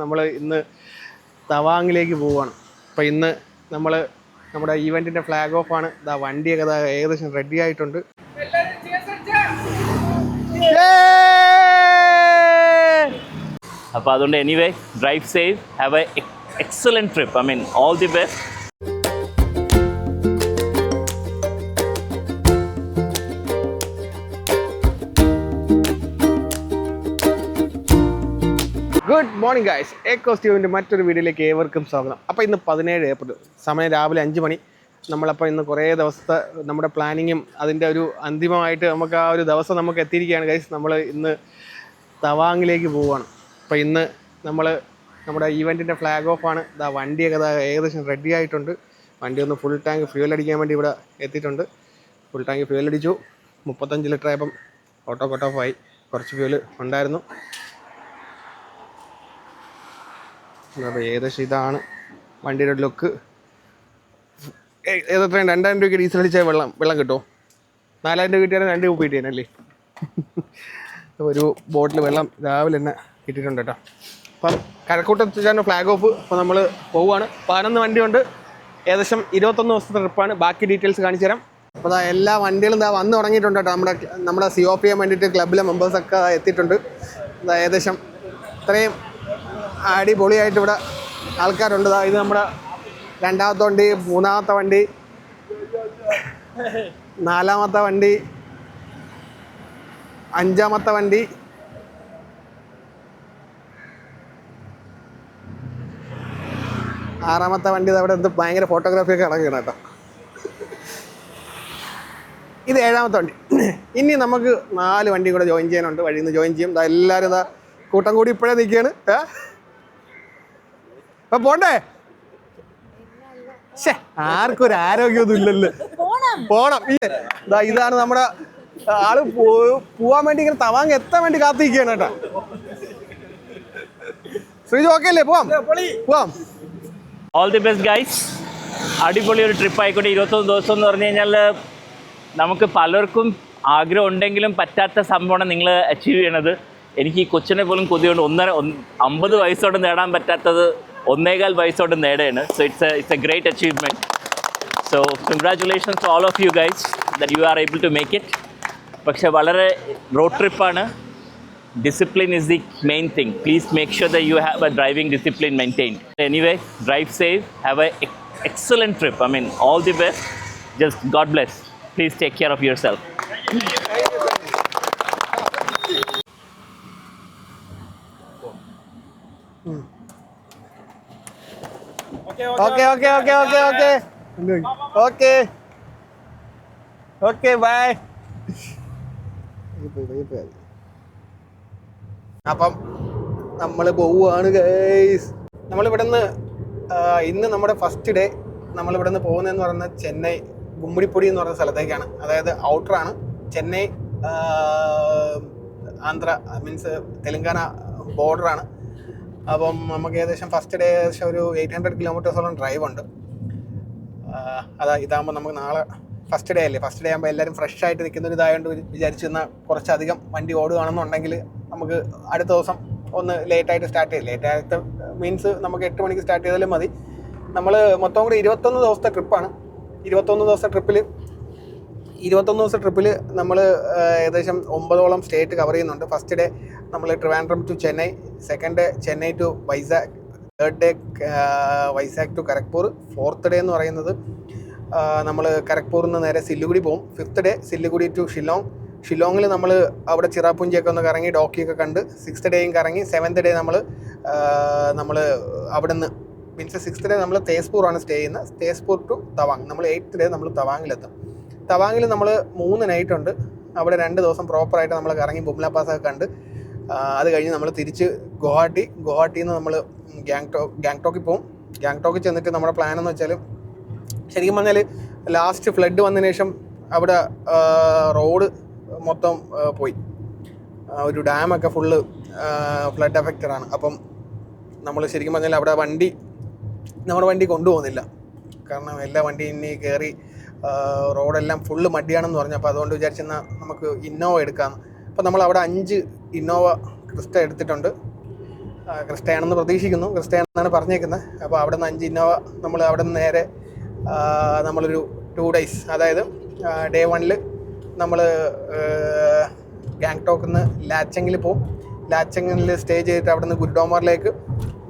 നമ്മൾ ഇന്ന് തവാങ്ങിലേക്ക് പോവുകയാണ്. അപ്പോൾ ഇന്ന് നമ്മൾ നമ്മുടെ ഈവൻറ്റിൻ്റെ ഫ്ലാഗ് ഓഫ് ആണ്. ഇതാ വണ്ടിയൊക്കെ ഏകദേശം റെഡി ആയിട്ടുണ്ട്. അപ്പോൾ അതുകൊണ്ട് anyway drive safe, have a excellent trip. I mean all the best. Good morning guys, എക്കോസ്റ്റീവിൻ്റെ മറ്റൊരു വീഡിയോയിലേക്ക് ഏവർക്കും സ്വാഗതം. അപ്പോൾ ഇന്ന് 17 ഏപ്രിൽ, സമയം രാവിലെ 5 മണി. നമ്മളപ്പോൾ ഇന്ന് കുറേ ദിവസത്തെ നമ്മുടെ പ്ലാനിങ്ങും അതിൻ്റെ ഒരു അന്തിമമായിട്ട് നമുക്ക് ആ ഒരു ദിവസം നമുക്ക് എത്തിയിരിക്കുകയാണ് ഗൈസ്. നമ്മൾ ഇന്ന് തവാങ്ങിലേക്ക് പോവുകയാണ്. അപ്പോൾ ഇന്ന് നമ്മൾ നമ്മുടെ ഈവൻറ്റിൻ്റെ ഫ്ലാഗ് ഓഫ് ആണ്. ഇതാ വണ്ടിയൊക്കെ ഏകദേശം റെഡി ആയിട്ടുണ്ട്. വണ്ടി ഒന്ന് ഫുൾ ടാങ്ക് ഫ്യൂൽ അടിക്കാൻ വേണ്ടി ഇവിടെ എത്തിയിട്ടുണ്ട്. ഫുൾ ടാങ്ക് ഫ്യൂൽ അടിച്ചു. 35 ലിറ്റർ ആയപ്പം ഓട്ടോ കട്ട് ഓഫ് ആയി. കുറച്ച് ഫ്യൂൽ ഉണ്ടായിരുന്നു. അപ്പോൾ ഏകദേശം ഇതാണ് വണ്ടിയുടെ ലുക്ക്. ഏതെത്രയും 2000 രൂപയ്ക്ക് ഡീസൽ അടിച്ചാൽ വെള്ളം കിട്ടുമോ? 4000 രൂപ കിട്ടിയാലും 2 കുപ്പി കിട്ടിയാനല്ലേ. ഒരു ബോട്ടിൽ വെള്ളം രാവിലെ തന്നെ കിട്ടിയിട്ടുണ്ട് കേട്ടോ. അപ്പം കഴക്കൂട്ടത്താണ് ഫ്ലാഗ് ഓഫ്. അപ്പോൾ നമ്മൾ പോവുകയാണ്. 11 വണ്ടിയുണ്ട്. ഏകദേശം 21 ദിവസത്തെ ട്രിപ്പാണ്. ബാക്കി ഡീറ്റെയിൽസ് കാണിച്ചു തരാം. അപ്പോൾ അതാ എല്ലാ വണ്ടികളും ഇതാ വന്ന് തുടങ്ങിയിട്ടുണ്ട് കേട്ടോ. നമ്മുടെ COP ചെയ്യാൻ വേണ്ടിയിട്ട് ക്ലബിലെ മെമ്പേഴ്സൊക്കെ എത്തിയിട്ടുണ്ട്. ഇതാ ഏകദേശം ഇത്രയും അടിപൊളിയായിട്ട് ഇവിടെ ആൾക്കാരുണ്ട്. ഇത് നമ്മുടെ 2ാമത്തെ വണ്ടി, 3ാമത്തെ വണ്ടി, 4ാമത്തെ വണ്ടി, 5ാമത്തെ വണ്ടി, 6ാമത്തെ വണ്ടി. ഇത് അവിടെ എന്ത് ഭയങ്കര ഫോട്ടോഗ്രാഫിയൊക്കെ നടക്കുകയാണ് കേട്ടോ. ഇത് 7ാമത്തെ വണ്ടി. ഇനി നമുക്ക് 4 വണ്ടി കൂടെ ജോയിൻ ചെയ്യാനുണ്ട്. വഴിയിൽ നിന്ന് ജോയിൻ ചെയ്യും. എല്ലാവരും ഇതാ കൂട്ടം കൂടി ഇപ്പോഴേ നിൽക്കുകയാണ്. അപ്പം പോണ്ടേ? ആർക്കും ഒരു ആരോഗ്യമൊന്നും ഇല്ലല്ലോ. പോണം. ഇതാണ് നമ്മുടെ ആള് പോവാൻ വേണ്ടി ഇങ്ങനെ തവാങ് എത്താൻ വേണ്ടി കാത്തിരിക്കുകയാണ് കേട്ടോ. ശ്രീജു ഓക്കെ അല്ലേ? പോവാം. All the best guys. അടിപൊളി ഒരു ട്രിപ്പ് ആയിക്കോട്ടെ. 21 ദിവസം എന്ന് പറഞ്ഞു കഴിഞ്ഞാൽ നമുക്ക് പലർക്കും ആഗ്രഹം ഉണ്ടെങ്കിലും പറ്റാത്ത സംഭവമാണ് നിങ്ങൾ അച്ചീവ് ചെയ്യണത്. എനിക്ക് ഈ കൊച്ചിനെ പോലും കൊതിയുണ്ട്. 50 വയസ്സോടെ നേടാൻ പറ്റാത്തത് 1.25 വയസ്സോടെ നേടുകയാണ്. So it's a great achievement. So congratulations to all of you guys that you are able to make it. പക്ഷേ വളരെ റോഡ് ട്രിപ്പാണ്. Discipline is the main thing. Please make sure that you have a driving discipline maintained. Anyway drive safe, have a excellent trip. I mean all the best. Just God bless. Please take care of yourself. Okay bye. അപ്പം നമ്മൾ പോവുകയാണ് guys. നമ്മളിവിടുന്ന് ഇന്ന് നമ്മുടെ first day നമ്മളിവിടുന്ന് പോകുന്നതെന്ന് പറയുന്നത് ചെന്നൈ ഗുമ്മിടിപ്പൊടി എന്ന് പറയുന്ന സ്ഥലത്തേക്കാണ്. അതായത് ഔട്ടറാണ്. ചെന്നൈ ആന്ധ്ര മീൻസ് തെലുങ്കാന ബോർഡറാണ്. അപ്പം നമുക്ക് ഏകദേശം ഫസ്റ്റ് ഡേ ഏകദേശം ഒരു 800 കിലോമീറ്റേഴ്സോളം ഡ്രൈവ് ഉണ്ട്. ഇതാകുമ്പോൾ നമുക്ക് നാളെ ഫസ്റ്റ് ഡേ അല്ലേ. ഫസ്റ്റ് ഡേ ആകുമ്പോൾ എല്ലാവരും ഫ്രഷ് ആയിട്ട് നിൽക്കുന്ന ഒരു ഇതായതുകൊണ്ട് വിചാരിച്ചിരുന്ന കുറച്ചധികം വണ്ടി ഓടുകയാണെന്നുണ്ടെങ്കിൽ നമുക്ക് അടുത്ത ദിവസം ഒന്ന് ലേറ്റായിട്ട് സ്റ്റാർട്ട് ചെയ്യും. ലേറ്റായിട്ട് മീൻസ് നമുക്ക് 8 മണിക്ക് സ്റ്റാർട്ട് ചെയ്താലും മതി. നമ്മൾ മൊത്തം കൂടി 21 ദിവസത്തെ ട്രിപ്പാണ്. 21 ദിവസത്തെ ട്രിപ്പിൽ നമ്മൾ ഏകദേശം 9ഓളം സ്റ്റേറ്റ് കവർ ചെയ്യുന്നുണ്ട്. ഫസ്റ്റ് ഡേ നമ്മൾ Trivandrum to Chennai, second day Chennai to Vizag, third day Vizag to Kharagpur, fourth day എന്ന് പറയുന്നത് നമ്മൾ കരക്പൂരിൽ നിന്ന് നേരെ സില്ലുകുടി പോകും. ഫിഫ്ത്ത് ഡേ സില്ലുകുടി ടു ഷിലോങ്ങിൽ നമ്മൾ അവിടെ ചിറാപ്പുഞ്ചിയൊക്കെ ഒന്ന് കറങ്ങി ഡോക്കിയൊക്കെ കണ്ട് 6th ഡേയും കറങ്ങി. 7th ഡേ നമ്മൾ അവിടെ നിന്ന് മീൻസ് 6th ഡേ നമ്മൾ തേസ്പൂറാണ് സ്റ്റേ ചെയ്യുന്നത്. തേസ്പൂർ ടു തവാങ്. നമ്മൾ 8th ഡേ നമ്മൾ തവാങ്ങിലെത്തും. തവാങ്ങിൽ നമ്മൾ 3 നൈറ്റ് ഉണ്ട്. അവിടെ 2 ദിവസം പ്രോപ്പറായിട്ട് നമ്മൾ കറങ്ങി ബുംല പാസ്സൊക്കെ കണ്ട് അത് കഴിഞ്ഞ് നമ്മൾ തിരിച്ച് ഗുവാഹട്ടിയിൽ നിന്ന് നമ്മൾ ഗാങ്ടോക്കിൽ പോകും. ഗാങ്ടോക്കിൽ ചെന്നിട്ട് നമ്മുടെ പ്ലാൻ എന്ന് വെച്ചാൽ ശരിക്കും പറഞ്ഞാൽ ലാസ്റ്റ് ഫ്ലഡ് വന്നതിന് ശേഷം അവിടെ റോഡ് മൊത്തം പോയി. ഒരു ഡാമൊക്കെ ഫുള്ള് ഫ്ലഡ് എഫക്റ്റഡാണ്. അപ്പം നമ്മൾ ശരിക്കും പറഞ്ഞാൽ അവിടെ നമ്മുടെ വണ്ടി കൊണ്ടുപോകുന്നില്ല. കാരണം എല്ലാ വണ്ടിയും ഇനി കയറി റോഡെല്ലാം ഫുള്ള് മടിയാണെന്ന് പറഞ്ഞു. അപ്പോൾ അതുകൊണ്ട് വിചാരിച്ചെന്നാൽ നമുക്ക് ഇന്നോവ എടുക്കാമെന്ന്. അപ്പോൾ നമ്മൾ അവിടെ 5 ഇന്നോവ ക്രിസ്റ്റ എടുത്തിട്ടുണ്ട്. ക്രിസ്റ്റയാണെന്ന് പ്രതീക്ഷിക്കുന്നു. ക്രിസ്റ്റയാണെന്നാണ് പറഞ്ഞേക്കുന്നത്. അപ്പോൾ അവിടെ നിന്ന് 5 ഇന്നോവ നമ്മൾ അവിടെ നിന്ന് നേരെ നമ്മളൊരു 2 days, അതായത് Day 1 നമ്മൾ ഗാങ്ടോക്കിൽ നിന്ന് ലാച്ചെങ്ങിൽ പോകും. ലാച്ചെങ്ങിൽ സ്റ്റേ ചെയ്തിട്ട് അവിടെ നിന്ന്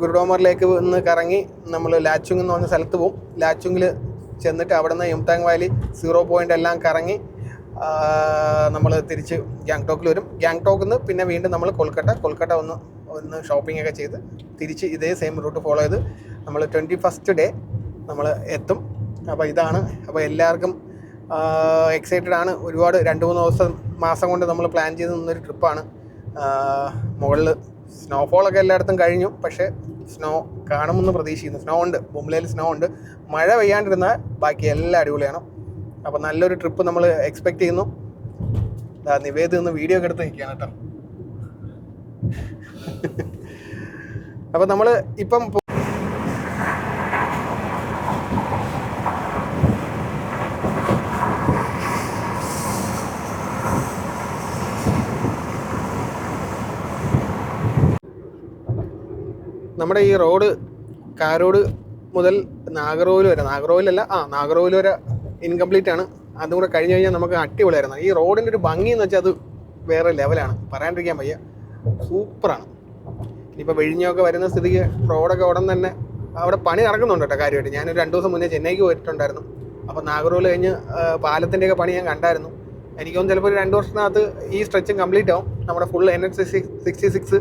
ഗുരുഡോമറിലേക്ക് നിന്ന് കറങ്ങി നമ്മൾ ലാച്ചുങ് എന്ന് പറഞ്ഞ സ്ഥലത്ത് പോകും. ലാച്ചുങ്ങിൽ ചെന്നിട്ട് അവിടെ നിന്ന് യുംതാങ് വാലി 0 പോയിൻ്റ് എല്ലാം കറങ്ങി നമ്മൾ തിരിച്ച് ഗാങ്ടോക്കിൽ വരും. ഗാങ്ടോക്കിൽ നിന്ന് പിന്നെ വീണ്ടും നമ്മൾ കൊൽക്കട്ട ഒന്ന് ഷോപ്പിംഗ് ഒക്കെ ചെയ്ത് തിരിച്ച് ഇതേ സെയിം റൂട്ട് ഫോളോ ചെയ്ത് നമ്മൾ 21st ഡേ നമ്മൾ എത്തും. അപ്പോൾ ഇതാണ്. അപ്പോൾ എല്ലാവർക്കും എക്സൈറ്റഡ് ആണ്. ഒരുപാട് 2-3 മാസം കൊണ്ട് നമ്മൾ പ്ലാൻ ചെയ്ത് നിന്നൊരു ട്രിപ്പാണ്. മുകളിൽ സ്നോഫോളൊക്കെ എല്ലായിടത്തും കഴിഞ്ഞു, പക്ഷേ സ്നോ കാണുമെന്ന് പ്രതീക്ഷിക്കുന്നു. സ്നോ ഉണ്ട്, ബുംലയിൽ സ്നോ ഉണ്ട്. മഴ പെയ്യാണ്ടിരുന്നാൽ ബാക്കി എല്ലാം അടിപൊളിയാണ്. അപ്പോൾ നല്ലൊരു ട്രിപ്പ് നമ്മൾ എക്സ്പെക്റ്റ് ചെയ്യുന്നു. നിവേദ് നിന്ന് വീഡിയോ ഒക്കെ എടുത്ത് നിൽക്കുകയാണ് കേട്ടോ. അപ്പോൾ നമ്മൾ ഇപ്പം നമ്മുടെ ഈ റോഡ് കാരോട് മുതൽ നാഗർകോവിൽ വരെ, നാഗർകോവിൽ വരെ ഇൻകംപ്ലീറ്റ് ആണ്. അതും കൂടെ കഴിഞ്ഞ് കഴിഞ്ഞാൽ നമുക്ക് അടിപൊളിയായിരുന്നു. ഈ റോഡിൻ്റെ ഒരു ഭംഗി എന്ന് വെച്ചാൽ അത് വേറെ ലെവലാണ്, പറയാണ്ടിരിക്കാൻ വയ്യ. സൂപ്പറാണ്. ഇനിയിപ്പോൾ വിഴിഞ്ഞൊക്കെ വരുന്ന സ്ഥിതിക്ക് റോഡൊക്കെ ഉടൻ തന്നെ അവിടെ പണി നടക്കുന്നുണ്ട് കേട്ടോ കാര്യമായിട്ട്. ഞാനൊരു 2 ദിവസം മുന്നേ ചെന്നൈക്ക് പോയിട്ടുണ്ടായിരുന്നു. അപ്പോൾ നാഗർകോവിൽ കഴിഞ്ഞ് പാലത്തിൻ്റെയൊക്കെ പണി ഞാൻ കണ്ടായിരുന്നു. എനിക്കൊന്നും ചിലപ്പോൾ ഒരു 2 വർഷത്തിനകത്ത് ഈ സ്ട്രെച്ചും കംപ്ലീറ്റ് ആവും. നമ്മുടെ ഫുൾ NH66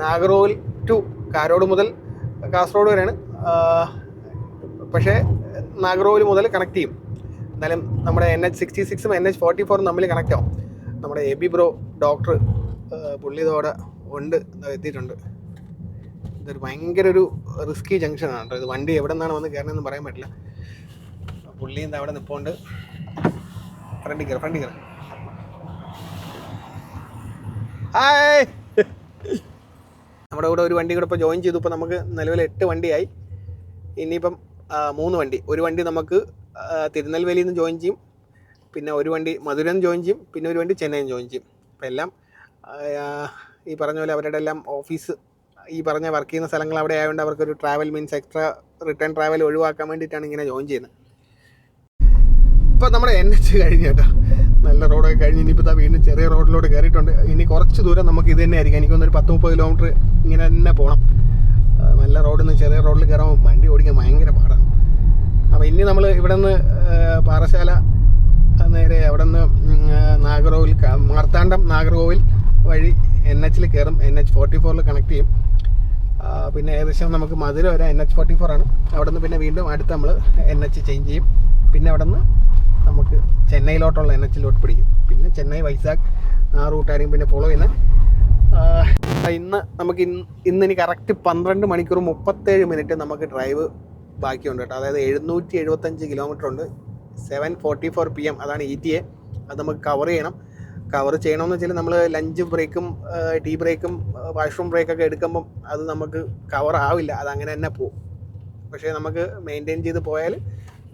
നാഗർകോവിൽ ടു കാരോട് മുതൽ കാസർഗോഡ് വരെയാണ്. പക്ഷേ നാഗർകോവിൽ മുതൽ കണക്ട് ചെയ്യും. എന്നാലും നമ്മുടെ NH66ഉം NH44ഉം തമ്മിൽ കണക്റ്റ് ആവും. നമ്മുടെ എബി ബ്രോ ഡോക്ടർ പുള്ളി ഇതോടെ ഉണ്ട്, എത്തിയിട്ടുണ്ട്. ഇതൊരു ഭയങ്കര ഒരു റിസ്കി ജംഗ്ഷനാണ് കേട്ടോ. ഇത് വണ്ടി എവിടെ നിന്നാണ് വന്ന് കയറണമെന്ന് പറയാൻ പറ്റില്ല. പുള്ളി എന്താ അവിടെ നിൽപ്പുണ്ട്. ഫ്രണ്ടിൽ കയറി. ഹായ്. നമ്മുടെ കൂടെ ഒരു വണ്ടി കൂടെ ഇപ്പോൾ ജോയിൻ ചെയ്തു. ഇപ്പോൾ നമുക്ക് നിലവിൽ 8 വണ്ടിയായി. ഇനിയിപ്പം 3 വണ്ടി. ഒരു വണ്ടി നമുക്ക് തിരുനെൽവേലിയിൽ നിന്ന് ജോയിൻ ചെയ്യും, പിന്നെ ഒരു വണ്ടി മധുരയിൽ നിന്ന് ജോയിൻ ചെയ്യും, പിന്നെ ഒരു വണ്ടി ചെന്നൈയിൽ നിന്ന് ജോയിൻ ചെയ്യും. അപ്പോൾ എല്ലാം ഈ പറഞ്ഞ പോലെ അവരുടെ എല്ലാം ഓഫീസ് ഈ പറഞ്ഞ വർക്ക് ചെയ്യുന്ന സ്ഥലങ്ങൾ അവിടെ ആയതുകൊണ്ട് അവർക്കൊരു travel means extra return travel ഒഴിവാക്കാൻ വേണ്ടിയിട്ടാണ് ഇങ്ങനെ ജോയിൻ ചെയ്യുന്നത്. ഇപ്പോൾ നമ്മുടെ NH കഴിഞ്ഞു കേട്ടോ. നല്ല റോഡൊക്കെ കഴിഞ്ഞ് ഇനിയിപ്പോൾ വീണ്ടും ചെറിയ റോഡിലോട്ട് കയറിയിട്ടുണ്ട്. ഇനി കുറച്ച് ദൂരം നമുക്ക് ഇത് തന്നെ ആയിരിക്കും. എനിക്കൊന്നൊരു 10-30 കിലോമീറ്റർ ഇങ്ങനെ തന്നെ പോകണം. നല്ല റോഡിൽ നിന്ന് ചെറിയ റോഡിൽ കയറാൻ വണ്ടി ഓടിക്കാൻ ഭയങ്കര പാടാണ്. അപ്പോൾ ഇനി നമ്മൾ ഇവിടെ നിന്ന് പാറശാല നേരെ അവിടെ നിന്ന് നാഗർകോവിൽ മാർത്താണ്ഡം നാഗർകോവിൽ വഴി NHൽ കയറും. NH44 കണക്ട് ചെയ്യും. പിന്നെ ഏകദേശം നമുക്ക് മധുര വരെ NH44 ആണ്. അവിടെ നിന്ന് പിന്നെ വീണ്ടും അടുത്ത് നമ്മൾ NH ചേഞ്ച് ചെയ്യും. പിന്നെ അവിടെ നിന്ന് നമുക്ക് ചെന്നൈയിലോട്ടുള്ള NHലോട്ട് പിടിക്കും. പിന്നെ ചെന്നൈ വൈസാഖ് ആ റൂട്ടായിരിക്കും പിന്നെ ഫോളോ ചെയ്യുന്നത്. ഇന്ന് കറക്റ്റ് 12 മണിക്കൂർ 37 മിനിറ്റ് നമുക്ക് ഡ്രൈവ് ബാക്കിയുണ്ട് കേട്ടോ. അതായത് 775 കിലോമീറ്റർ ഉണ്ട്. 7:44 PM അതാണ് ETA. അത് നമുക്ക് കവർ ചെയ്യണമെന്ന് വെച്ചാൽ നമ്മൾ ലഞ്ച് ബ്രേക്കും ടീ ബ്രേക്കും വാഷ്റൂം ബ്രേക്കൊക്കെ എടുക്കുമ്പം അത് നമുക്ക് കവർ ആവില്ല. അതങ്ങനെ തന്നെ പോകും. പക്ഷേ നമുക്ക് മെയിൻറ്റെയിൻ ചെയ്ത് പോയാൽ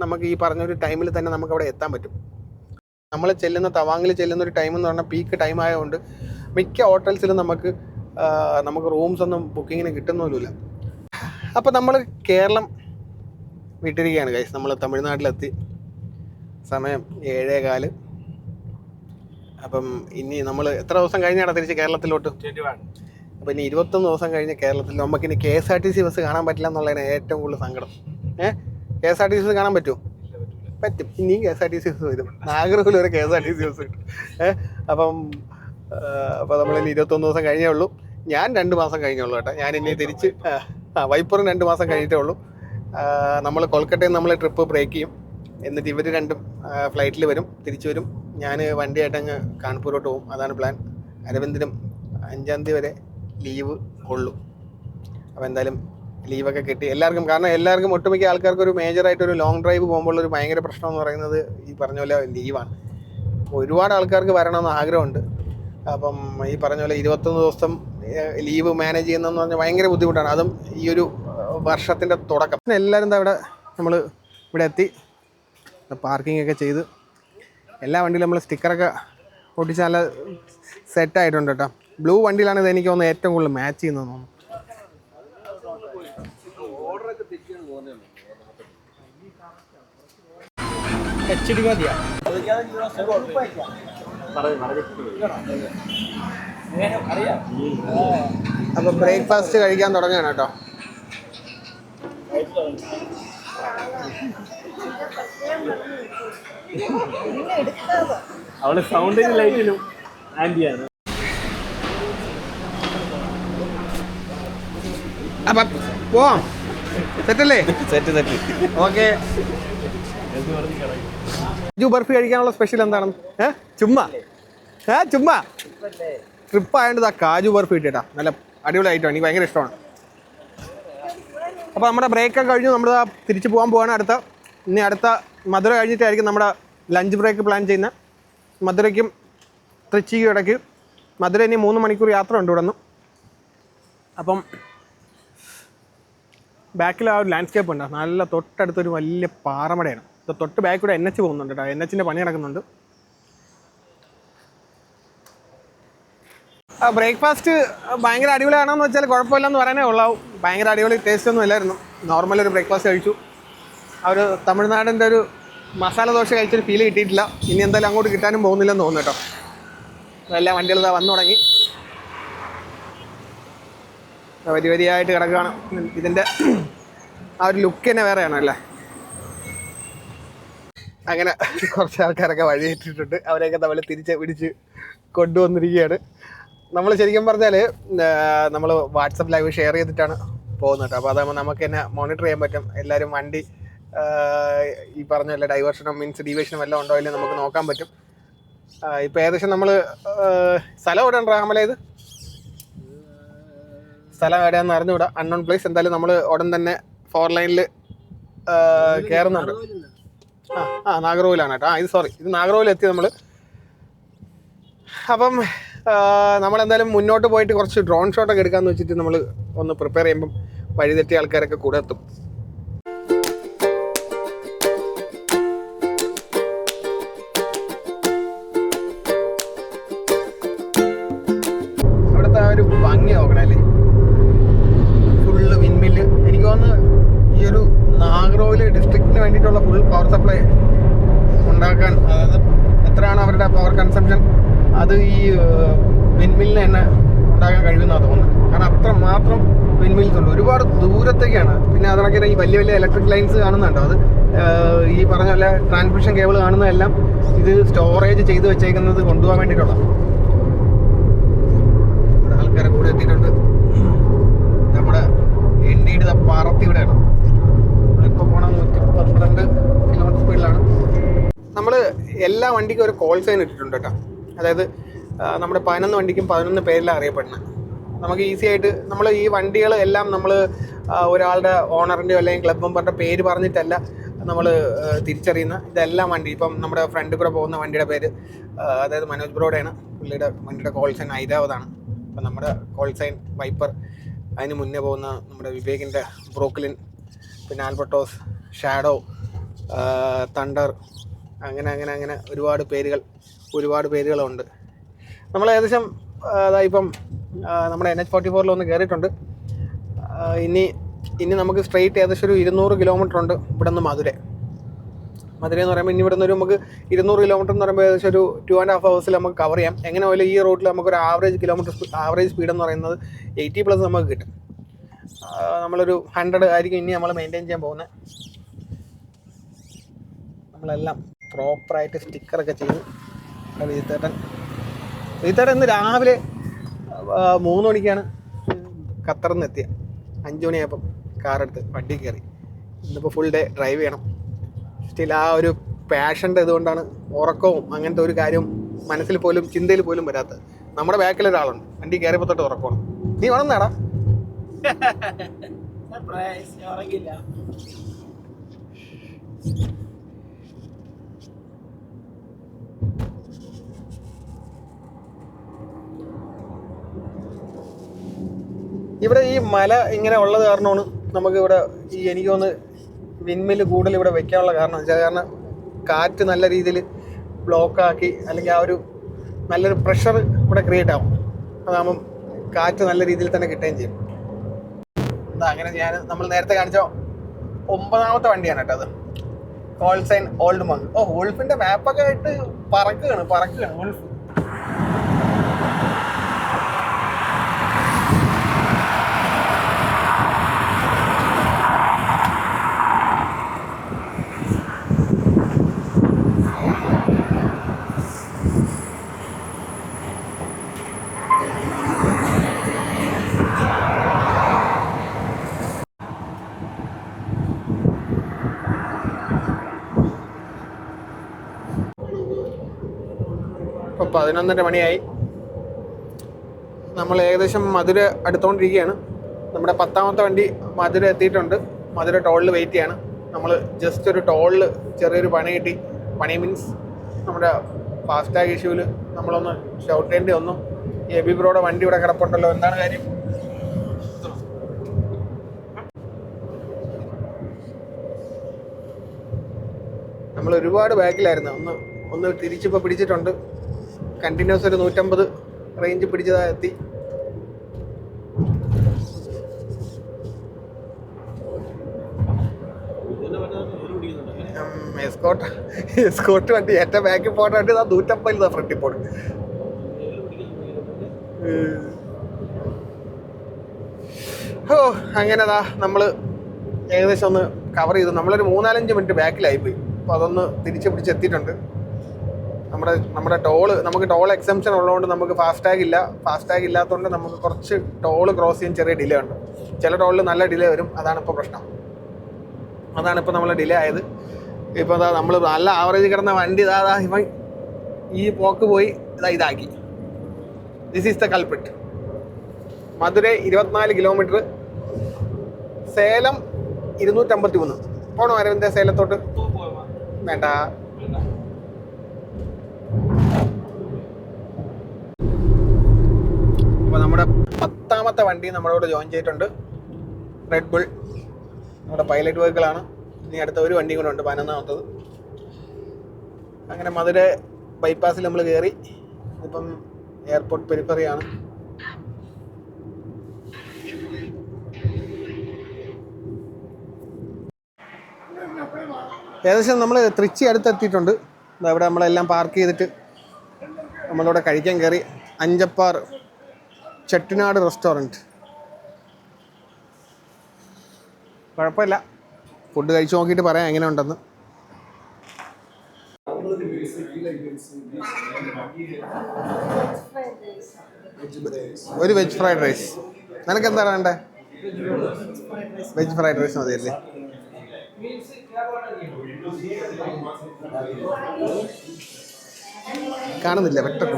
നമുക്ക് ഈ പറഞ്ഞൊരു ടൈമിൽ തന്നെ നമുക്ക് അവിടെ എത്താൻ പറ്റും. നമ്മൾ തവാങ്ങിൽ ചെല്ലുന്ന ഒരു ടൈം എന്ന് പറഞ്ഞാൽ പീക്ക് ടൈം ആയതുകൊണ്ട് മിക്ക ഹോട്ടൽസിലും നമുക്ക് റൂംസ് ഒന്നും ബുക്കിങ്ങിന് കിട്ടുന്നില്ല. അപ്പോൾ നമ്മൾ കേരളം വിട്ടിരിക്കുകയാണ് ഗൈസ്. നമ്മൾ തമിഴ്നാട്ടിലെത്തി. സമയം 7:15. അപ്പം ഇനി നമ്മൾ എത്ര ദിവസം കഴിഞ്ഞാണ് തിരിച്ച് കേരളത്തിലോട്ട്? 21. അപ്പോൾ ഇനി 21 ദിവസം കഴിഞ്ഞ് കേരളത്തിൽ നമുക്കിനി KSRTC ബസ് കാണാൻ പറ്റില്ല എന്നുള്ളതാണ് ഏറ്റവും കൂടുതൽ സങ്കടം. KSRTC ബസ് കാണാൻ പറ്റുമോ? പറ്റും. ഇനിയും KSRTC ബസ് വരും. നാഗർകോവിൽ വരെ KSRTC ബസ് കിട്ടും. അപ്പോൾ നമ്മളിനി 21 ദിവസം കഴിഞ്ഞേ ഉള്ളൂ. ഞാൻ 2 മാസം കഴിഞ്ഞുള്ളൂ കേട്ടോ. ഞാൻ ഇനി തിരിച്ച് വൈപ്പറും 2 മാസം കഴിഞ്ഞിട്ടേ ഉള്ളൂ. നമ്മൾ കൊൽക്കട്ടയിൽ നമ്മൾ ട്രിപ്പ് ബ്രേക്ക് ചെയ്യും. എന്നിട്ട് ഇവർ രണ്ടും ഫ്ലൈറ്റിൽ വരും, തിരിച്ചു വരും. ഞാൻ വണ്ടിയായിട്ട് അങ്ങ് കാൺപൂരോട്ട് പോകും. അതാണ് പ്ലാൻ. അരവിന്ദിനും 5-ാം തീയതി വരെ ലീവ് ഉള്ളൂ. അപ്പോൾ എന്തായാലും ലീവൊക്കെ കിട്ടി എല്ലാവർക്കും. കാരണം എല്ലാവർക്കും ഒട്ടുമിക്ക ആൾക്കാർക്ക് ഒരു മേജറായിട്ടൊരു ലോങ് ഡ്രൈവ് പോകുമ്പോൾ ഒരു ഭയങ്കര പ്രശ്നം എന്ന് പറയുന്നത് ഈ പറഞ്ഞ പോലെ ലീവാണ്. ഒരുപാട് ആൾക്കാർക്ക് വരണമെന്ന് ആഗ്രഹമുണ്ട്. അപ്പം ഈ പറഞ്ഞ പോലെ 21 ദിവസം ലീവ് മാനേജ് ചെയ്യുന്നതെന്ന് പറഞ്ഞാൽ ഭയങ്കര ബുദ്ധിമുട്ടാണ്. അതും ഈ ഒരു വർഷത്തിൻ്റെ തുടക്കം. എല്ലാവരും എന്താ നമ്മൾ ഇവിടെ എത്തി. പാർക്കിംഗ് ഒക്കെ ചെയ്ത് എല്ലാ വണ്ടിയിലും നമ്മൾ സ്റ്റിക്കറൊക്കെ ഒട്ടിച്ച് നല്ല സെറ്റായിട്ടുണ്ട് കേട്ടോ. ബ്ലൂ വണ്ടിയിലാണ് ഇത് എനിക്ക് തോന്നുന്നത് ഏറ്റവും കൂടുതൽ മാച്ച് ചെയ്യുന്നത് തോന്നുന്നു. HD മതിയാ. അപ്പം ബ്രേക്ക്ഫാസ്റ്റ് കഴിക്കാൻ തുടങ്ങുകയാണ് കേട്ടോ. അവള് സൗണ്ടിന് ലൈറ്റിലും ആന്റിയാണ്. അപ്പം പോവാം. സെറ്റല്ലേ? സെറ്റ്. ഓക്കെ. കാജു ബർഫി കഴിക്കാനുള്ള സ്പെഷ്യൽ എന്താണ്? ചുമ്മാ ട്രിപ്പ് ആയതുകൊണ്ട് കാജു ബർഫി കിട്ടിയിട്ടാ. നല്ല അടിപൊളി ഐറ്റമാണ്, എനിക്ക് ഭയങ്കര ഇഷ്ടമാണ്. അപ്പോൾ നമ്മുടെ ബ്രേക്കൊക്കെ കഴിഞ്ഞു, നമ്മൾ തിരിച്ച് പോകാൻ പോവാണ്. അടുത്ത മധുര കഴിഞ്ഞിട്ടായിരിക്കും നമ്മുടെ ലഞ്ച് ബ്രേക്ക് പ്ലാൻ ചെയ്യുന്നത്. മധുരയ്ക്കും ട്രിച്ചിക്കും ഇടയ്ക്ക്. മധുര ഇനി 3 മണിക്കൂർ യാത്ര ഉണ്ട് ഇവിടെ നിന്ന്. അപ്പം ബാക്കിൽ ആ ഒരു ലാൻഡ്സ്കേപ്പ് ഉണ്ട്, നല്ല തൊട്ടടുത്തൊരു വലിയ പാറമടയാണ്. തൊട്ട് ബാക്കിലൂടെ NH പോകുന്നുണ്ട് കേട്ടോ. NHൻ്റെ പണി നടക്കുന്നുണ്ട്. ബ്രേക്ക്ഫാസ്റ്റ് ഭയങ്കര അടിപൊളിയാണെന്ന് വെച്ചാൽ കുഴപ്പമില്ലെന്ന് പറയാനേ ഉള്ളാവും. ഭയങ്കര അടിപൊളി ടേസ്റ്റ് ഒന്നും ഇല്ലായിരുന്നു. നോർമൽ ഒരു ബ്രേക്ക്ഫാസ്റ്റ് കഴിച്ചു. ആ ഒരു തമിഴ്നാടിൻ്റെ ഒരു മസാല ദോശ കഴിച്ചൊരു ഫീൽ കിട്ടിയിട്ടില്ല. ഇനി എന്തായാലും അങ്ങോട്ട് കിട്ടാനും പോകുന്നില്ലെന്ന് തോന്നുന്നു കേട്ടോ. എല്ലാ വണ്ടികളും വന്നു തുടങ്ങി, വരിയായിട്ട് കിടക്കുകയാണ്. ഇതിൻ്റെ ആ ഒരു ലുക്ക് തന്നെ വേറെയാണോ അല്ലേ. അങ്ങനെ കുറച്ച് ആൾക്കാരൊക്കെ വഴിയിട്ടിട്ടുണ്ട്. അവരെയൊക്കെ തമ്മിൽ തിരിച്ച് പിടിച്ച് കൊണ്ടുവന്നിരിക്കുകയാണ്. നമ്മൾ ശരിക്കും പറഞ്ഞാൽ നമ്മൾ വാട്സപ്പ് ലൈവ് ഷെയർ ചെയ്തിട്ടാണ് പോകുന്നത്. അപ്പോൾ അതാകുമ്പോൾ നമുക്ക് തന്നെ മോണിറ്റർ ചെയ്യാൻ പറ്റും. എല്ലാവരും വണ്ടി ഈ പറഞ്ഞ പോലെ ഡൈവേർഷനോ മീൻസ് ഡീവേഷനോ എല്ലാം ഉണ്ടോ ഇല്ലെങ്കിൽ നമുക്ക് നോക്കാൻ പറ്റും. ഇപ്പോൾ ഏകദേശം നമ്മൾ സ്ഥലം എവിടെയാണ് റാമല? ഇത് സ്ഥലം എവിടെയാണെന്ന് അറിഞ്ഞുകൂടാ, അൺനോൺ പ്ലേസ്. എന്തായാലും നമ്മൾ ഉടൻ തന്നെ 4 ലൈനിൽ കയറുന്നുണ്ട്. നാഗർകോവിലാണ് കേട്ടോ. ഇത് നാഗർകോവിലെത്തി നമ്മൾ. അപ്പം നമ്മളെന്തായാലും മുന്നോട്ട് പോയിട്ട് കുറച്ച് ഡ്രോൺ ഷോട്ടൊക്കെ എടുക്കാമെന്ന് വെച്ചിട്ട് നമ്മൾ ഒന്ന് പ്രിപ്പയർ ചെയ്യുമ്പം വഴിതെറ്റിയ ആൾക്കാരൊക്കെ കൂടെ എത്തും. അവിടുത്തെ ആ ഒരു ഭംഗി നോക്കണല്ലേ, ഫുള്ള് വിൻമില്ല്. എനിക്ക് തോന്നുന്നു ഈ ഒരു നാഗർകോവിൽ ഡിസ്ട്രിക്റ്റിന് വേണ്ടിയിട്ടുള്ള ഫുൾ പവർ സപ്ലൈ ഉണ്ടാക്കാൻ, അതായത് എത്രയാണ് അവരുടെ പവർ കൺസംഷൻ, അത് ഈ വിൻമില്ലിന് തന്നെ ഉണ്ടാക്കാൻ കഴിയുമെന്നാണ് തോന്നുന്നത്. കാരണം അത്ര മാത്രം വിൻമിൽസ് ഉണ്ട്, ഒരുപാട് ദൂരത്തേക്കാണ്. പിന്നെ അതിനൊക്കെ ഈ വലിയ വലിയ ഇലക്ട്രിക് ലൈൻസ് കാണുന്നുണ്ടോ, അത് ഈ പറഞ്ഞ പോലെ ട്രാൻസ്മിഷൻ കേബിൾ കാണുന്നതെല്ലാം ഇത് സ്റ്റോറേജ് ചെയ്ത് വെച്ചേക്കുന്നത് കൊണ്ടുപോകാൻ വേണ്ടിയിട്ടുള്ള. ഇവിടെ ആൾക്കാരെ കൂടെ എത്തിയിട്ടുണ്ട്. നമ്മുടെ ND പാറത്തി ഇവിടെയാണ്. ഇപ്പോൾ പോണ 112 കിലോമീറ്റർ സ്പീഡിലാണ്. നമ്മൾ എല്ലാ വണ്ടിക്കും ഒരു കോൾ സൈൻ ഇട്ടിട്ടുണ്ട് കേട്ടോ. അതായത് നമ്മുടെ 11 വണ്ടിക്കും 11 പേരിലാണ് അറിയപ്പെടുന്നത്. നമുക്ക് ഈസി ആയിട്ട് നമ്മൾ ഈ വണ്ടികൾ എല്ലാം നമ്മൾ ഒരാളുടെ ഓണറിൻ്റെയോ അല്ലെങ്കിൽ ക്ലബ് മെമ്പറിൻ്റെ പേര് പറഞ്ഞിട്ടല്ല നമ്മൾ തിരിച്ചറിയുന്ന. ഇതെല്ലാം വണ്ടി ഇപ്പം നമ്മുടെ ഫ്രണ്ടിൽ കൂടെ പോകുന്ന വണ്ടിയുടെ പേര് അതായത് മനോജ് ബ്രോഡയാണ്. പുള്ളിയുടെ വണ്ടിയുടെ കോൾ സൈൻ ഐരാവതാണ്. അപ്പം നമ്മുടെ കോൾ സൈൻ വൈപ്പർ. അതിന് മുന്നേ പോകുന്ന നമ്മുടെ വിവേകിൻ്റെ ബ്രോക്ലിൻ, പിന്നെ ആൽബർട്ടോസ്, ഷാഡോ, തണ്ടർ, അങ്ങനെ ഒരുപാട് പേരുകളുണ്ട്. നമ്മൾ ഏകദേശം ഇപ്പം നമ്മുടെ NH44 ഒന്ന് കയറിയിട്ടുണ്ട്. ഇനി നമുക്ക് സ്ട്രെയിറ്റ് ഏകദേശം ഒരു 200 കിലോമീറ്റർ ഉണ്ട് ഇവിടെ നിന്ന് മധുര എന്ന് പറയുമ്പോൾ. ഇനി ഇവിടെ നിന്ന് നമുക്ക് 200 കിലോമീറ്റർ എന്ന് പറയുമ്പോൾ ഏകദേശം ഒരു 2.5 hours നമുക്ക് കവർ ചെയ്യാം. എങ്ങനെ പോയാലും ഈ റോഡിൽ നമുക്കൊരു ആവറേജ് സ്പീഡ് എന്ന് പറയുന്നത് 80+ നമുക്ക് കിട്ടും. നമ്മളൊരു 100 ആയിരിക്കും ഇനി നമ്മൾ മെയിൻറ്റെയിൻ ചെയ്യാൻ പോകുന്നത്. നമ്മളെല്ലാം പ്രോപ്പറായിട്ട് സ്റ്റിക്കറൊക്കെ ചെയ്തു. വീത്തേട്ടൻ ഇന്ന് രാവിലെ 3 മണിക്കാണ് ഖത്തറിൽ നിന്ന് എത്തിയത്. 5 മണിയായപ്പം കാറെടുത്ത് വണ്ടി കയറി. ഇന്നിപ്പോൾ ഫുൾ ഡേ ഡ്രൈവ് ചെയ്യണം. സ്റ്റിൽ ആ ഒരു പാഷൻ്റെ ഇതുകൊണ്ടാണ് ഉറക്കവും അങ്ങനത്തെ ഒരു കാര്യവും മനസ്സിൽ പോലും ചിന്തയിൽ പോലും വരാത്തത്. നമ്മുടെ ബാക്കിലൊരാളുണ്ട്, വണ്ടി കയറിയപ്പോൾ തൊട്ട് ഉറക്കണം. നീ ഉണർന്നാടാ? ഇവിടെ ഈ മല ഇങ്ങനെ ഉള്ളത് കാരണമാണ് നമുക്ക് ഇവിടെ എനിക്ക് തോന്നുന്നു വിൻമില്ല് കൂടുതൽ ഇവിടെ വെക്കാനുള്ള കാരണം വെച്ചാൽ, കാരണം കാറ്റ് നല്ല രീതിയിൽ ബ്ലോക്കാക്കി അല്ലെങ്കിൽ ആ ഒരു നല്ലൊരു പ്രഷർ ഇവിടെ ക്രിയേറ്റ് ആവും. അതാകുമ്പം കാറ്റ് നല്ല രീതിയിൽ തന്നെ കിട്ടുകയും ചെയ്യും. എന്താ അങ്ങനെ നമ്മൾ നേരത്തെ കാണിച്ച 9ാമത്തെ വണ്ടിയാണ് കേട്ടോ അത്. കോൾസൈൻ ഓൾഡ് മങ്ക്. ഓ, വോൾഫിന്റെ മാപ്പൊക്കെ ആയിട്ട് പറക്കുകയാണ് വോൾഫ്. ഇപ്പോൾ 11:30 മണിയായി. നമ്മൾ ഏകദേശം മധുര അടുത്തുകൊണ്ടിരിക്കുകയാണ്. നമ്മുടെ 10ാമത്തെ വണ്ടി മധുര എത്തിയിട്ടുണ്ട്. മധുര ടോളിൽ വെയിറ്റ് ചെയ്യാണ്. നമ്മൾ ജസ്റ്റ് ഒരു ടോളിൽ ചെറിയൊരു പണി കിട്ടി. പണി മീൻസ് നമ്മുടെ ഫാസ്റ്റാഗ് ഇഷ്യൂവിൽ നമ്മളൊന്ന് ഷൗട്ട് ചെയ്യേണ്ടി വന്നു. ഈ എബി ബ്രോയുടെ വണ്ടി ഇവിടെ കിടപ്പുണ്ടല്ലോ, എന്താണ് കാര്യം? നമ്മൾ ഒരുപാട് ബാക്കിലായിരുന്നു. ഒന്ന് തിരിച്ചിപ്പോൾ പിടിച്ചിട്ടുണ്ട്. കണ്ടിന്യൂസ് ഒരു 150 റേഞ്ച് പിടിച്ചതായി. എസ്കോട്ട് വണ്ടി ഏറ്റവും ബാക്കിൽ പോകേണ്ട വണ്ടി 150 ഫ്രണ്ടിൽ പോടും. ഓ, അങ്ങനെതാ നമ്മൾ ഏകദേശം ഒന്ന് കവർ ചെയ്തു. നമ്മളൊരു 3-4 മിനിറ്റ് ബാക്കിലായിപ്പോയി. അപ്പോൾ അതൊന്ന് തിരിച്ച് പിടിച്ചെത്തിയിട്ടുണ്ട്. നമ്മുടെ നമുക്ക് ടോൾ എക്സംഷൻ ഉള്ളതുകൊണ്ട് നമുക്ക് ഫാസ്റ്റാഗ് ഇല്ലാത്തതുകൊണ്ട് നമുക്ക് കുറച്ച് ടോൾ ക്രോസ് ചെയ്യാൻ ചെറിയ ഡിലേ ഉണ്ട്. ചില ടോളിൽ നല്ല ഡിലേ വരും. അതാണിപ്പോൾ പ്രശ്നം. അതാണിപ്പോൾ നമ്മൾ ഡിലേ ആയത്. ഇപ്പോൾ നമ്മൾ നല്ല ആവറേജ് കിടന്ന വണ്ടി ഇവൻ ഈ പോക്ക് പോയി ഇതാക്കി. This is the culprit. Madurai 24 kilometre, Salem 253. പോണോ അരവിന്ദ സേലത്തോട്ട്? വേണ്ട. അപ്പോൾ നമ്മുടെ 10ാമത്തെ വണ്ടി നമ്മളോട് ജോയിൻ ചെയ്തിട്ടുണ്ട്. റെഡ് ബുൾ നമ്മുടെ പൈലറ്റ് വെഹിക്കിളാണ്. ഇനി അടുത്ത ഒരു വണ്ടിയും കൂടെ ഉണ്ട്, 11ാമത്തത്. അങ്ങനെ മധുര ബൈപ്പാസിൽ നമ്മൾ കയറി. ഇപ്പം എയർപോർട്ട് പെരിഫറിയാണ്. ഏകദേശം നമ്മൾ തൃച്ചി അടുത്തെത്തിയിട്ടുണ്ട്. ഇവിടെ നമ്മളെല്ലാം പാർക്ക് ചെയ്തിട്ട് നമ്മളിവിടെ കഴിക്കാൻ കയറി. അഞ്ചപ്പാർ ചെട്ടിനാട് റെസ്റ്റോറൻറ്റ്. കുഴപ്പമില്ല, ഫുഡ് കഴിച്ചു നോക്കിയിട്ട് പറയാം എങ്ങനെ ഉണ്ടെന്ന്. ഒരു വെജ് ഫ്രൈഡ് റൈസ്. നിനക്ക് എന്താണ് വേണ്ടേ? വെജ് ഫ്രൈഡ് റൈസ് മതിയല്ലേ? കാണുന്നില്ല, വെട്ടൊക്കെ.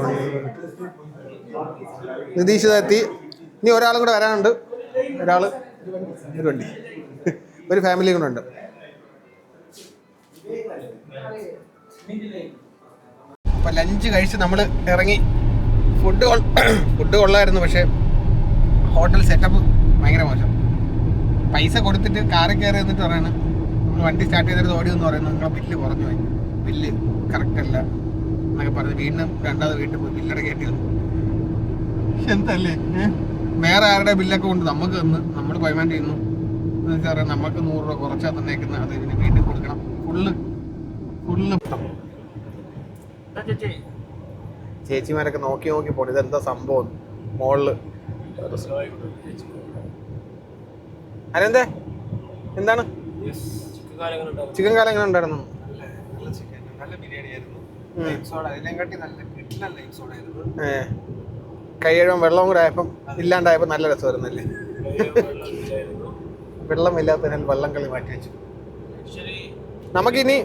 നിതീഷ് എത്തി. ഇനി ഒരാളും കൂടെ വരാനുണ്ട്. ഒരു വണ്ടി, ഒരു ഫാമിലി കൂടെ ഉണ്ട്. അപ്പം ലഞ്ച് കഴിച്ച് നമ്മൾ ഇറങ്ങി. ഫുഡ് കൊള്ളായിരുന്നു, പക്ഷേ ഹോട്ടൽ സെറ്റപ്പ് ഭയങ്കര മോശം. പൈസ കൊടുത്തിട്ട് കാറിൽ കയറി എന്നിട്ട് പറയണം നമ്മൾ വണ്ടി സ്റ്റാർട്ട് ചെയ്തിട്ട് ഓടിയെന്ന് പറയുന്നത് നിങ്ങളെ ബില്ല് കുറഞ്ഞു പോയി, ബില്ല് കറക്റ്റ് അല്ല എന്നൊക്കെ പറഞ്ഞ് വീണ്ടും വീട്ടിൽ പോയി ബില്ലടക്കേണ്ടി വന്നു. എന്തല്ലേ, വേറെ ആരുടെ ബില്ലൊക്കെ കൊണ്ട് നമുക്ക് തന്ന് നമ്മൾ പേയ്മെൻറ്റ് ചെയ്യുന്നു എന്ന് വെച്ചാൽ പറയാം നമുക്ക് 100 രൂപ കുറച്ചാൽ തന്നേക്കുന്നത്. അത് ഇതിന് വീണ്ടും കൊടുക്കണം. ഫുള്ള് ചേച്ചിമാരൊക്കെ നോക്കി പോണു ഇതെന്താ സംഭവം. മോളില് അതെന്തേ, എന്താണ് ചിക്കൻ കാലം എങ്ങനെ ഉണ്ടായിരുന്നു? നല്ല ബിരിയാണി ആയിരുന്നു. കൈ കഴുകാൻ വെള്ളം കൂടെ ആയപ്പം ഇല്ലാണ്ടായപ്പോൾ നല്ല രസമായിരുന്നല്ലേ? വെള്ളമില്ലാത്തതിനാൽ വള്ളം കളി മാറ്റി വെച്ചു. നമുക്കിനി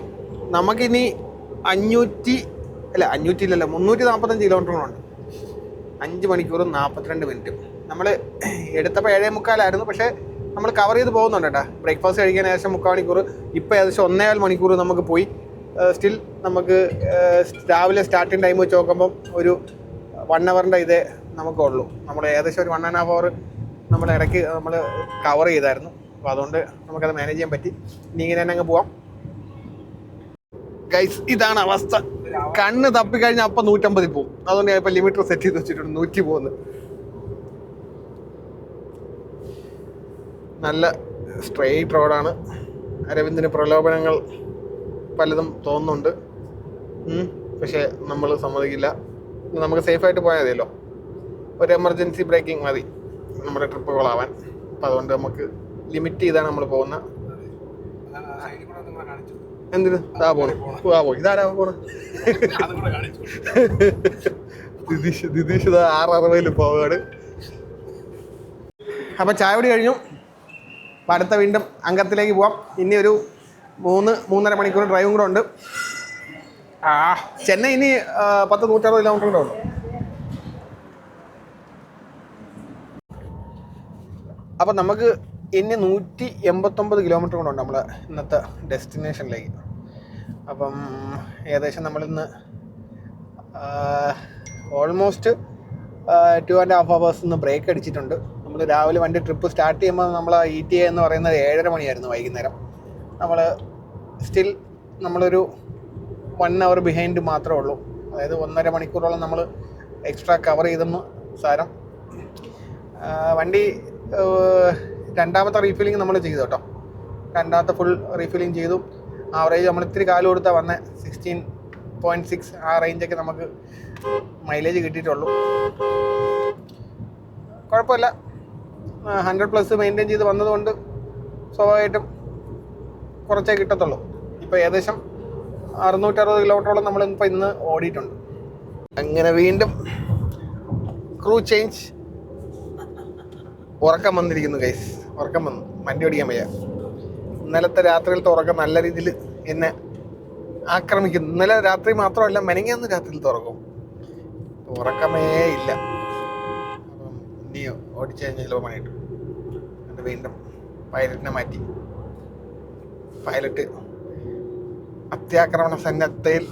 345 കിലോമീറ്ററുകളുണ്ട്. 5 മണിക്കൂറും 42 മിനിറ്റും. നമ്മൾ എടുത്തപ്പോൾ 7:45 പക്ഷേ നമ്മൾ കവർ ചെയ്ത് പോകുന്നുണ്ട് കേട്ടോ. ബ്രേക്ക്ഫാസ്റ്റ് കഴിക്കാൻ ഏകദേശം 3/4 മണിക്കൂർ. ഇപ്പോൾ ഏകദേശം 1.25 മണിക്കൂർ നമുക്ക് പോയി. സ്റ്റിൽ നമുക്ക് രാവിലെ സ്റ്റാർട്ടിങ് ടൈം വെച്ച് നോക്കുമ്പം ഒരു 1 അവറിൻ്റെ ഇതേ നമുക്കുള്ളൂ. നമ്മൾ ഏകദേശം ഒരു 1.5 അവർ നമ്മൾ ഇടയ്ക്ക് നമ്മൾ കവർ ചെയ്തായിരുന്നു. അപ്പോൾ അതുകൊണ്ട് നമുക്കത് മാനേജ് ചെയ്യാൻ പറ്റി. ഇനി ഇങ്ങനെ തന്നെ അങ്ങ് പോവാം. ഗൈസ്, ഇതാണ് അവസ്ഥ. കണ്ണ് തപ്പിക്കഴിഞ്ഞാൽ അപ്പം 150 പോകും. അതുകൊണ്ട് ഞാൻ ഇപ്പോൾ ലിമിറ്റർ സെറ്റ് ചെയ്ത് വെച്ചിട്ടുണ്ട് 100 പോകുന്നത്. നല്ല സ്ട്രെയിറ്റ് റോഡാണ്. അരവിന്ദിന് പ്രലോഭനങ്ങൾ പലതും തോന്നുന്നുണ്ട്, പക്ഷേ നമ്മൾ സമ്മതിക്കില്ല. നമുക്ക് സേഫായിട്ട് പോയാൽ മതിയല്ലോ. ഒരു എമർജൻസി ബ്രേക്കിംഗ് മതി നമ്മുടെ ട്രിപ്പുകളാവാൻ. അപ്പോൾ അതുകൊണ്ട് നമുക്ക് ലിമിറ്റ് ചെയ്താണ് നമ്മൾ പോകുന്നത്. എന്തിന് പോയി ഇതാരാ പോണ ദിതീഷ് 6:60 പോവുകയാണ്. അപ്പം ചായ കുടി കഴിഞ്ഞു. അപ്പം അടുത്ത വീണ്ടും അങ്കത്തിലേക്ക് പോവാം. ഇനി ഒരു 3-3.5 മണിക്കൂർ ഡ്രൈവും കൂടെ ഉണ്ട്. ചെന്നൈ ഇനി 160 കിലോമീറ്റർ കൂടെ ഉണ്ട്. അപ്പം നമുക്ക് ഇനി 189 കിലോമീറ്റർ കൂടെ ഉണ്ട് നമ്മളെ ഇന്നത്തെ ഡെസ്റ്റിനേഷനിലേക്ക്. അപ്പം ഏകദേശം നമ്മളിന്ന് ഓൾമോസ്റ്റ് 2.5 hours ബ്രേക്ക് അടിച്ചിട്ടുണ്ട്. നമ്മൾ രാവിലെ വണ്ടി ട്രിപ്പ് സ്റ്റാർട്ട് ചെയ്യുമ്പോൾ നമ്മൾ ETA എന്ന് പറയുന്നത് 7:30 മണിയായിരുന്നു വൈകുന്നേരം. നമ്മൾ സ്റ്റിൽ നമ്മളൊരു 1 hour ബിഹൈൻഡ് മാത്രമേ ഉള്ളൂ. അതായത് 1.5 മണിക്കൂറോളം നമ്മൾ എക്സ്ട്രാ കവർ ചെയ്തെന്ന് സാരം. വണ്ടി രണ്ടാമത്തെ റീഫില്ലിങ് നമ്മൾ ചെയ്തു കേട്ടോ. രണ്ടാമത്തെ ഫുൾ റീഫില്ലിങ് ചെയ്തു. ആവറേജ് നമ്മൾ ഇത്തിരി കാലം കൊടുത്താൽ വന്നത് 16.6 ആ റേഞ്ചൊക്കെ നമുക്ക് മൈലേജ് കിട്ടിയിട്ടുള്ളൂ. കുഴപ്പമില്ല. 100+ മെയിൻറ്റെയിൻ ചെയ്ത് വന്നതുകൊണ്ട് സ്വാഭാവികമായിട്ടും കുറച്ചേ കിട്ടത്തുള്ളൂ. ഇപ്പോൾ ഏകദേശം 660 കിലോമീറ്ററോളം നമ്മളിപ്പോൾ ഇന്ന് ഓടിയിട്ടുണ്ട്. അങ്ങനെ വീണ്ടും ക്രൂ ചേഞ്ച്. ഉറക്കം വന്നിരിക്കുന്നു ഗൈസ്, ഉറക്കം വന്നു. വണ്ടി ഓടിക്കാൻ വയ്യ. ഇന്നലത്തെ രാത്രിയിലത്തെ ഉറക്കം നല്ല രീതിയിൽ എന്നെ ആക്രമിക്കുന്നു. ഇന്നലെ രാത്രി മാത്രമല്ല, മെനങ്ങാന്ന് രാത്രിയിലത്തെ ഉറക്കം ഉറക്കമേ ഇല്ല. അപ്പം ഇനി ഓടിച്ചു കഴിഞ്ഞാൽ ചിലപ്പോൾ പണിയിട്ടു. എന്നിട്ട് വീണ്ടും പൈലറ്റിനെ മാറ്റി. പൈലറ്റ് അത്യാക്രമണ സന്നദ്ധയിൽ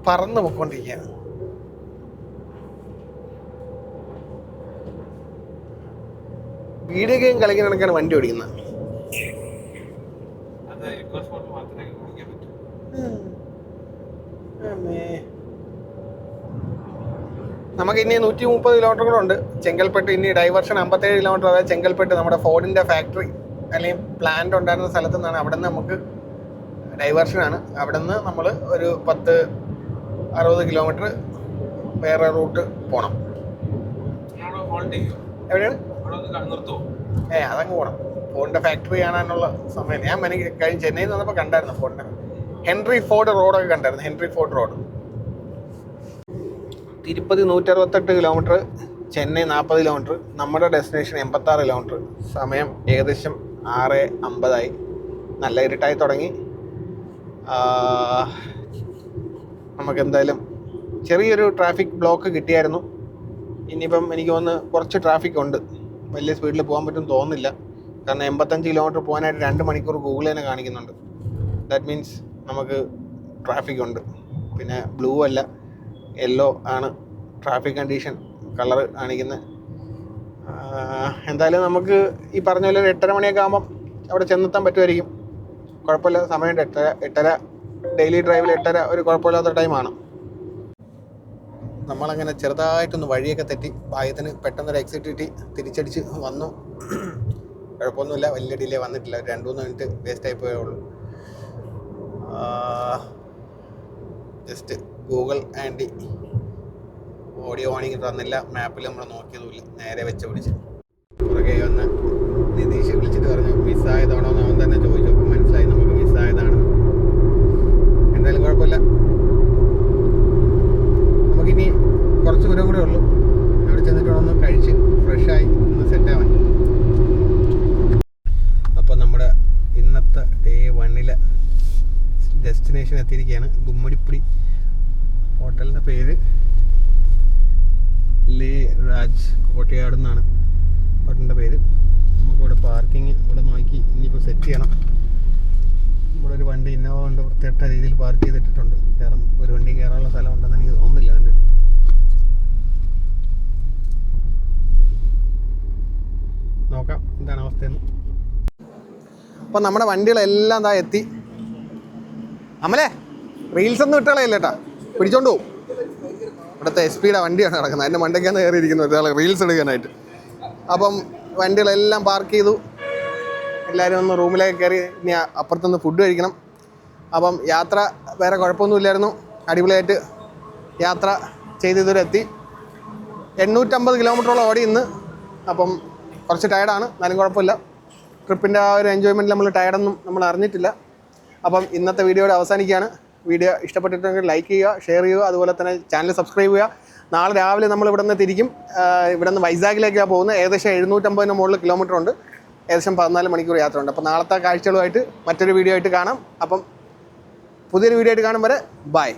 പറന്നു പോയിക്കൊണ്ടിരിക്കുകയാണ്. വീഡിയോ ഗെയിം കളിക്കുന്ന കണക്കാണ് വണ്ടി ഓടിക്കുന്നത്. നമുക്ക് ഇനി 130 കിലോമീറ്റർ കൂടെ ഉണ്ട്. ചെങ്കൽപ്പെട്ട് ഇനി ഡൈവേർഷൻ 57 കിലോമീറ്റർ. അതായത് ചെങ്കൽപ്പെട്ട് നമ്മുടെ ഫോർഡിൻ്റെ ഫാക്ടറി അല്ലെങ്കിൽ പ്ലാന്റ് ഉണ്ടായിരുന്ന സ്ഥലത്തു നിന്നാണ്. അവിടെ നിന്ന് നമുക്ക് ഡൈവേർഷനാണ്. അവിടെ നിന്ന് നമ്മൾ ഒരു 10-60 കിലോമീറ്റർ വേറെ റൂട്ട് പോകണം. എവിടെയാണ്? അതങ്ങ് പോകണം. ഫോണിൻ്റെ ഫാക്ടറി കാണാനുള്ള സമയം. ഞാൻ കഴിഞ്ഞ് ചെന്നൈയിൽ നിന്ന് വന്നപ്പോൾ കണ്ടായിരുന്നു ഫോണിൻ്റെ ഹെൻറി ഫോർഡ് റോഡൊക്കെ കണ്ടായിരുന്നു. Henry Ford road. Tirupati 168 kilometre, Chennai 40 kilometre, നമ്മുടെ ഡെസ്റ്റിനേഷൻ 86 കിലോമീറ്റർ. സമയം ഏകദേശം 6:50 നല്ല ഇരുട്ടായി തുടങ്ങി. നമുക്കെന്തായാലും ചെറിയൊരു ട്രാഫിക് ബ്ലോക്ക് കിട്ടിയായിരുന്നു. ഇനിയിപ്പം എനിക്ക് തോന്നുന്നു കുറച്ച് ട്രാഫിക് ഉണ്ട്. വലിയ സ്പീഡിൽ പോകാൻ പറ്റും തോന്നുന്നില്ല. കാരണം 85 കിലോമീറ്റർ പോകാനായിട്ട് 2 മണിക്കൂർ ഗൂഗിൾ തന്നെ കാണിക്കുന്നുണ്ട്. ദാറ്റ് മീൻസ് നമുക്ക് ട്രാഫിക് ഉണ്ട്. പിന്നെ ബ്ലൂ അല്ല, യെല്ലോ ആണ് ട്രാഫിക് കണ്ടീഷൻ കളർ കാണിക്കുന്നത്. എന്തായാലും നമുക്ക് ഈ പറഞ്ഞ പോലെ ഒരു 8:30 മണിയൊക്കെ ആകുമ്പം അവിടെ ചെന്നെത്താൻ പറ്റുമായിരിക്കും. കുഴപ്പമില്ല. സമയമുണ്ട്. 8:30 ഡെയിലി ഡ്രൈവിൽ 8:30 ഒരു കുഴപ്പമില്ലാത്ത ടൈമാണ്. നമ്മളങ്ങനെ ചെറുതായിട്ടൊന്ന് വഴിയൊക്കെ തെറ്റി ഭാഗ്യത്തിന് പെട്ടെന്നൊരു എക്സിറ്റ് കിട്ടി തിരിച്ചടിച്ച് വന്നു. കുഴപ്പമൊന്നുമില്ല, വലിയ ഡിലേ വന്നിട്ടില്ല. 2-3 മിനിറ്റ് വേസ്റ്റായി പോയേ ഉള്ളൂ. Just Google and audio warning തന്നില്ല. മാപ്പിൽ നമ്മൾ നോക്കിയതുമില്ല, നേരെ വെച്ച് പിടിച്ച്. പുറകെ വന്ന് നിതീഷ് വിളിച്ചിട്ട് പറഞ്ഞു മിസ്സായതാണോ എന്ന് അവൻ തന്നെ ചോദിച്ചു. അപ്പോൾ മനസ്സിലായി നമുക്ക് മിസ്സായതാണ്. എന്തായാലും കുഴപ്പമില്ല. നമുക്കിനി കുറച്ച് ദൂരം കൂടെ ഉള്ളൂ. അവിടെ ചെന്നിട്ട് ഒന്ന് കഴിച്ച് ഫ്രഷായി ഒന്ന് സെറ്റാവാൻ. അപ്പോൾ നമ്മുടെ ഇന്നത്തെ ഡേ 1 ഡെസ്റ്റിനേഷൻ എത്തിയിരിക്കുകയാണ്. ഗുമ്മടിപ്പുടി ഹോട്ടലിൻ്റെ പേര് ലേ രാജ് കോട്ടയാട് എന്നാണ് ഹോട്ടലിൻ്റെ പേര്. നമുക്കിവിടെ പാർക്കിങ് ഇവിടെ നോക്കി ഇനിയിപ്പോൾ സെറ്റ് ചെയ്യണം. ഇവിടെ ഒരു വണ്ടി ഇന്നോവ കൊണ്ട് വൃത്തികെട്ട രീതിയിൽ പാർക്ക് ചെയ്തിട്ടുണ്ട്. ഒരു വണ്ടി കയറാനുള്ള സ്ഥലം ഉണ്ടെന്ന് എനിക്ക് തോന്നുന്നില്ല കണ്ടിട്ട്. നോക്കാം എന്താണ് അവസ്ഥയെന്ന്. അപ്പം നമ്മുടെ വണ്ടികളെല്ലാം ദാ എത്തി. അമലേ റീൽസ് ഒന്നും ഇട്ടളയില്ല കേട്ടാ, പിടിച്ചോണ്ട് പോവും. ഇവിടുത്തെ SP വണ്ടിയാണ് നടക്കുന്നത്. അതിൻ്റെ മണ്ടയ്ക്കാണ് കയറിയിരിക്കുന്നത് ഒരാൾ റീൽസ് എടുക്കാനായിട്ട്. അപ്പം വണ്ടികളെല്ലാം പാർക്ക് ചെയ്തു, എല്ലാവരും ഒന്ന് റൂമിലേക്ക് കയറി. ഇനി അപ്പുറത്തുനിന്ന് ഫുഡ് കഴിക്കണം. അപ്പം യാത്ര വേറെ കുഴപ്പമൊന്നുമില്ലായിരുന്നു, അടിപൊളിയായിട്ട് യാത്ര ചെയ്ത് ഇതുവരെ എത്തി. 850 കിലോമീറ്ററോളം ഓടി ഇന്ന്. അപ്പം കുറച്ച് ടയർഡാണ്, എന്നാലും കുഴപ്പമില്ല. ട്രിപ്പിൻ്റെ ആ ഒരു എൻജോയ്മെൻറ്റ് നമ്മൾ ടയർഡൊന്നും നമ്മൾ അറിഞ്ഞിട്ടില്ല. അപ്പം ഇന്നത്തെ വീഡിയോയുടെ അവസാനിക്കുകയാണ്. വീഡിയോ ഇഷ്ടപ്പെട്ടിട്ടുണ്ടെങ്കിൽ ലൈക്ക് ചെയ്യുക, ഷെയർ ചെയ്യുക, അതുപോലെ തന്നെ ചാനൽ സബ്സ്ക്രൈബ് ചെയ്യുക. നാളെ രാവിലെ നമ്മൾ ഇവിടെ നിന്ന് തിരിക്കും. ഇവിടെ നിന്ന് വൈസാഗിലേക്കാണ് പോകുന്നത്. ഏകദേശം 750 മുകളിൽ കിലോമീറ്റർ ഉണ്ട്. ഏകദേശം 14 മണിക്കൂർ യാത്ര ഉണ്ട്. അപ്പോൾ നാളത്തെ കാഴ്ചകളുമായിട്ട് മറ്റൊരു വീഡിയോ ആയിട്ട് കാണാം. അപ്പം പുതിയൊരു വീഡിയോ ആയിട്ട് കാണും വരെ ബൈ.